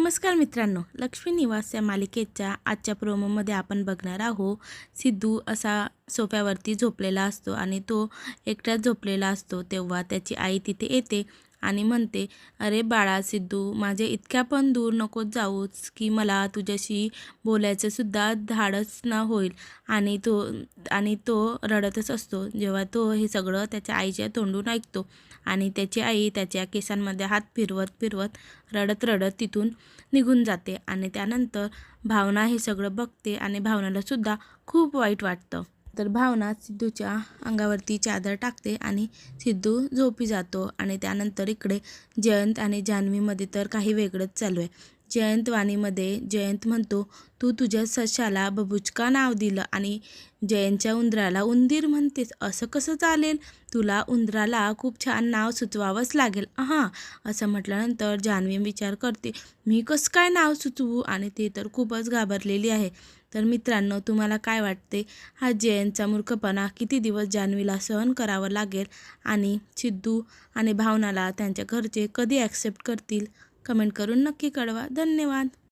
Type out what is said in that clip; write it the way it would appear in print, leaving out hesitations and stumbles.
नमस्कार मित्रांनो, लक्ष्मी निवास या मालिकेच्या आजच्या प्रोमोमध्ये आपण बघणार आहोत. सिद्धू असा सोफ्यावरती झोपलेला असतो आणि तो एकटाच झोपलेला असतो. तेव्हा त्याची आई तिथे येते आणि म्हणते, अरे बाळा सिद्धू, माझे इतक्या पण दूर नकोच जाऊस की मला तुझ्याशी बोलायचं सुद्धा धाडस न होईल. आणि तो रडतच असतो जेव्हा तो हे सगळं त्याच्या आईच्या तोंडून ऐकतो. आणि त्याची आई त्याच्या केसांमध्ये हात फिरवत फिरवत रडत रडत तिथून निघून जाते. आणि त्यानंतर भावना हे सगळं बघते आणि भावनाला सुद्धा खूप वाईट वाटतं. तर भावना सिद्धूच्या अंगावरती चादर टाकते आणि सिद्धू झोपी जातो. आणि त्यानंतर इकडे जयंत आणि जान्हवीमध्ये तर काही वेगळंच चालू आहे. जयंतवाणीमध्ये जयंत म्हणतो, तू तुझ्या सशाला बबुचका नाव दिलं आणि जयंतच्या उंदराला उंदीर म्हणतेस, असं कसं चालेल? तुला उंदराला खूप छान नाव सुचवावंच लागेल. असं म्हटल्यानंतर जान्हवी विचार करते, मी कसं काय नाव सुचवू? आणि ती तर खूपच घाबरलेली आहे. तर मित्रांनो, तुम्हाला काय वाटते? हा जयंतचा मूर्खपणा किती दिवस जान्हवीला सहन करावं लागेल आणि सिद्धू आणि भावनाला त्यांच्या घरचे कधी ॲक्सेप्ट करतील? कमेंट करून नक्की कळवा. धन्यवाद.